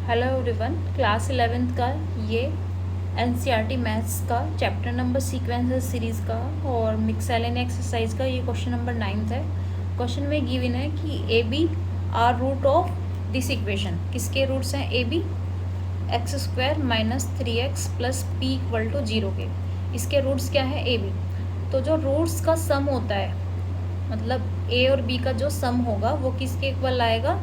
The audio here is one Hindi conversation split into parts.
हेलो एवरीवन, क्लास 11th का ये एनसीईआरटी मैथ्स का चैप्टर नंबर सीक्वेंसेस सीरीज़ का और मिक्सेलियन एक्सरसाइज का ये क्वेश्चन नंबर 9th है। क्वेश्चन में गिवन है कि a b are root of this equation. किसके रूट्स हैं? A b x square minus 3x plus p equal to 0 के। इसके रूट्स क्या है? A b. तो जो रूट्स का सम होता है, मतलब ए और बी का जो सम होगा वो किसके इक्वल आएगा?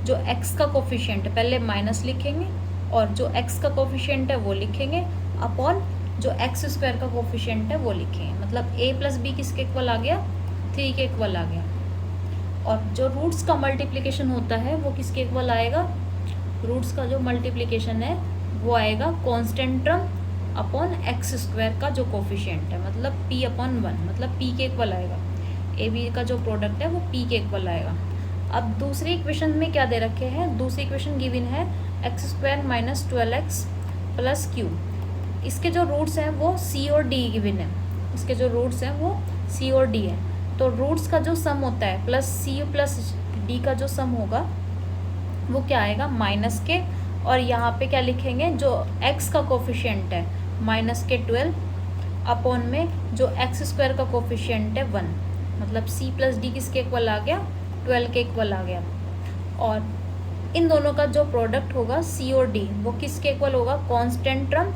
जो x का कोफिशिएंट पहले माइनस लिखेंगे और जो x का कोफिशिएंट है वो लिखेंगे अपॉन जो x स्क्वायर का कोफिशिएंट है वो लिखेंगे। मतलब a प्लस बी किसके इक्वल आ गया? 3 के इक्वल आ गया। और जो रूट्स का मल्टीप्लिकेशन होता है वो किसके इक्वल आएगा? रूट्स का जो मल्टीप्लिकेशन है वो आएगा constant term upon x square का जो कोफिशिएंट है, मतलब p अपॉन 1, मतलब p के इक्वल आएगा। ए बी का जो प्रोडक्ट है वो p के इक्वल आएगा। अब दूसरी इक्वेशन में क्या दे रखे हैं? दूसरी इक्वेशन गिवन है x square minus 12x plus Q. इसके जो रूट्स हैं वो c और d गिवन है। इसके जो रूट्स हैं वो c और d है। तो रूट्स का जो सम होता है प्लस c प्लस d का जो सम होगा वो क्या आएगा? माइनस के, और यहाँ पे क्या लिखेंगे? जो x का कोफिशिएंट है माइनस के 12 अपॉन में जो एक्स स्क्वायर का कोफिशिएंट है 1, मतलब c प्लस डी किसके इक्वल आ गया? 12 के इक्वल आ गया। और इन दोनों का जो प्रोडक्ट होगा c और d वो किसके इक्वल होगा? Constant term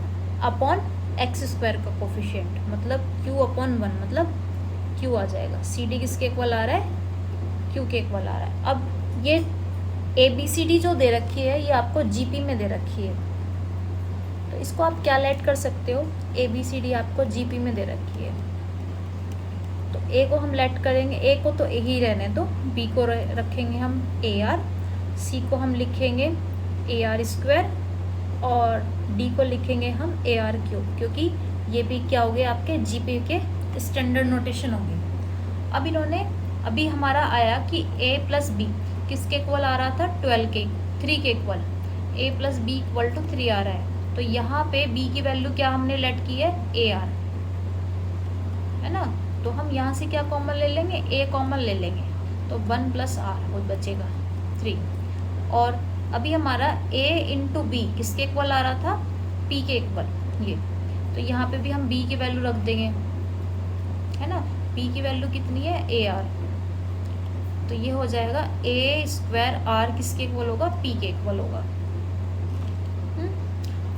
upon x square का कोफिशिएंट, मतलब q अपॉन 1, मतलब q आ जाएगा। सी डी किसके इक्वल आ रहा है? q के इक्वल आ रहा है। अब ये ए बी सी डी जो दे रखी है ये आपको जीपी में दे रखी है, तो इसको आप क्या लेट कर सकते हो? ए बी सी डी आपको जीपी में दे रखी है, तो ए को हम लेट करेंगे, ए को तो ए ही रहने दो, बी को रखेंगे हम ए आर, सी को हम लिखेंगे ए आर स्क्वायर और डी को लिखेंगे हम ए आर क्यूब, क्योंकि ये भी क्या हो गए? आपके जीपी के स्टैंडर्ड नोटेशन होंगे। अब इन्होंने अभी हमारा आया कि ए प्लस बी किसके इक्वल आ रहा था? 12 के, 3 के equal. A plus b equal to 3 आ रहा है, तो यहाँ पे बी की वैल्यू क्या हमने लेट की है? ए आर, है ना। तो हम यहाँ से क्या कॉमन ले लेंगे? ए कॉमन ले लेंगे, तो 1 प्लस आर वो बचेगा 3। और अभी हमारा ए इंटू बी किसके इक्वल आ रहा था? पी के इक्वल, ये। तो यहाँ पे भी हम बी की वैल्यू रख देंगे, है ना। बी की वैल्यू कितनी है? ए आर, तो ये हो जाएगा ए स्क्वायर आर किसके इक्वल होगा? पी के इक्वल होगा।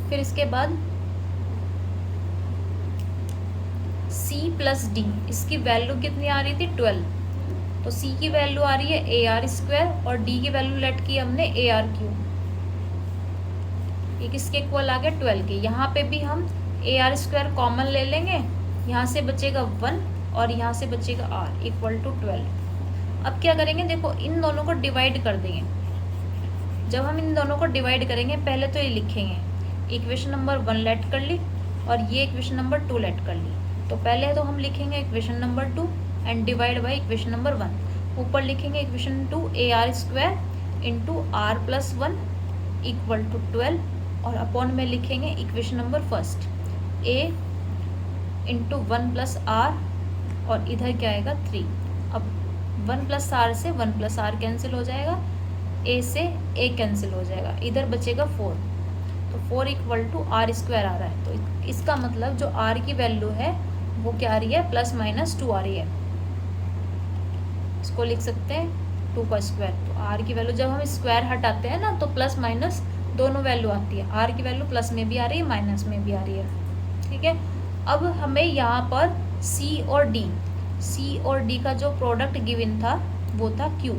फिर इसके बाद c प्लस डी, इसकी वैल्यू कितनी आ रही थी? 12, तो c की वैल्यू आ रही है ए आर स्क्वायर और d की वैल्यू लेट की हमने ए आर क्यूब। ये किसके इक्वल आ गया? 12 के। यहाँ पे भी हम ए आर स्क्वायर कॉमन ले लेंगे, यहाँ से बचेगा 1 और यहाँ से बचेगा r इक्वल टू 12। अब क्या करेंगे? देखो, इन दोनों को डिवाइड कर देंगे। जब हम इन दोनों को डिवाइड करेंगे पहले तो ये लिखेंगे इक्वेशन नंबर 1 लेट कर ली और ये इक्वेशन नंबर 2 लेट कर ली। तो पहले तो हम लिखेंगे equation number 2 and divide by equation number 1। ऊपर लिखेंगे equation 2 a r square into r plus 1 equal to 12 और अपॉन में लिखेंगे equation number first a into 1 plus r और इधर क्या आएगा? 3। अब 1 प्लस आर से 1 प्लस आर कैंसिल हो जाएगा, ए से ए कैंसिल हो जाएगा, इधर बचेगा 4। तो 4 इक्वल टू आर स्क्वायर आ रहा है, तो इसका मतलब जो आर की वैल्यू है वो क्या आ रही है? प्लस माइनस 2 आ रही है। इसको लिख सकते हैं 2 का स्क्वायर। तो आर की वैल्यू जब हम स्क्वायर हटाते हैं ना तो प्लस माइनस दोनों वैल्यू आती है। आर की वैल्यू प्लस में भी आ रही है, माइनस में भी आ रही है, ठीक है। अब हमें यहाँ पर सी और डी का जो प्रोडक्ट गिवन था वो था क्यू।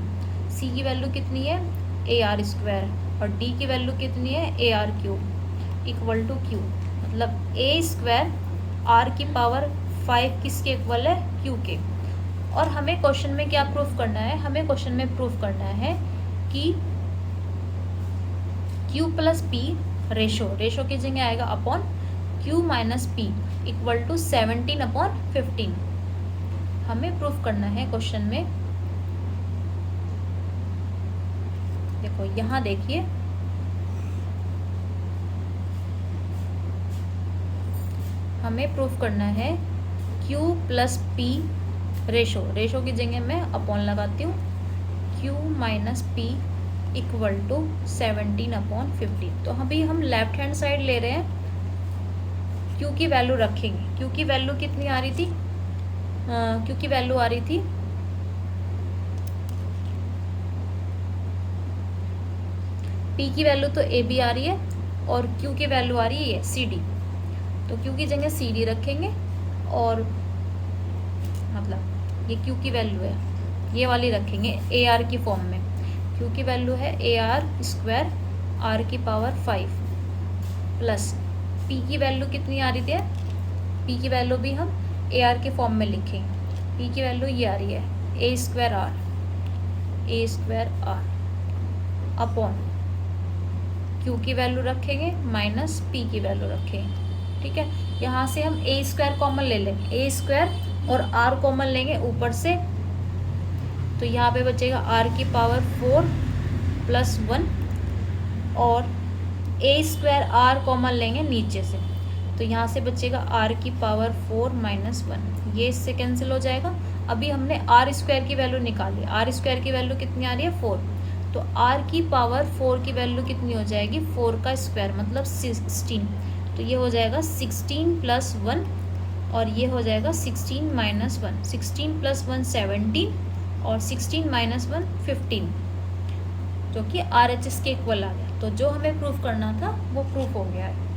सी की वैल्यू कितनी है? ए आर स्क्वायर और डी की वैल्यू कितनी है? A r cube equal to q, मतलब ए स्क्वायर आर की पावर 5 किसके इक्वल है? क्यू के। और हमें क्वेश्चन में क्या प्रूफ करना है? हमें क्वेश्चन में प्रूफ करना है कि क्यू प्लस पी रेशो की जगह आएगा upon q minus p equal to 17 upon 15। हमें प्रूफ करना है क्वेश्चन में। देखो यहाँ देखिए, हमें प्रूफ करना है Q प्लस पी रेशो की जगह मैं अपॉन लगाती हूँ Q minus p equal to 17/15। तो अभी हम लेफ्ट हैंड साइड ले रहे हैं, क्यू की वैल्यू रखेंगे। क्यू की वैल्यू कितनी आ रही थी, क्यू की वैल्यू आ रही थी पी की वैल्यू तो ए बी आ रही है और क्यू की वैल्यू आ रही है सी डी। तो क्यू की जगह सी डी रखेंगे और मतलब ये क्यू की वैल्यू है, ये वाली रखेंगे ए आर की फॉर्म में। क्यू की वैल्यू है ए आर स्क्वायर आर की पावर 5 प्लस पी की वैल्यू कितनी आ रही थी, पी की वैल्यू भी हम ए आर के फॉर्म में लिखेंगे। पी की वैल्यू ये आ रही है ए स्क्वायर आर अपॉन क्यू की वैल्यू रखेंगे माइनस पी की वैल्यू रखेंगे। ठीक है, यहाँ से हम ए स्क्वायर कॉमन ले लेंगे, ए स्क्वायर और आर कॉमन लेंगे ऊपर से, तो यहाँ पे बचेगा आर की पावर 4 प्लस 1 और ए स्क्वायर आर कॉमन लेंगे नीचे से, तो यहाँ से बचेगा आर की पावर 4 माइनस 1, ये इससे कैंसिल हो जाएगा। अभी हमने आर स्क्वायर की वैल्यू निकाली, आर स्क्वायर की वैल्यू कितनी आ रही है 4, तो आर की पावर 4 की वैल्यू कितनी हो जाएगी 4 का स्क्वायर मतलब 16, तो ये हो जाएगा 16 प्लस 1 और ये हो जाएगा 16 माइनस 1, 16 प्लस 1 17 और 16 माइनस 1 15, जो कि RHS के इक्वल आ गया। तो जो हमें प्रूफ करना था वो प्रूफ हो गया है।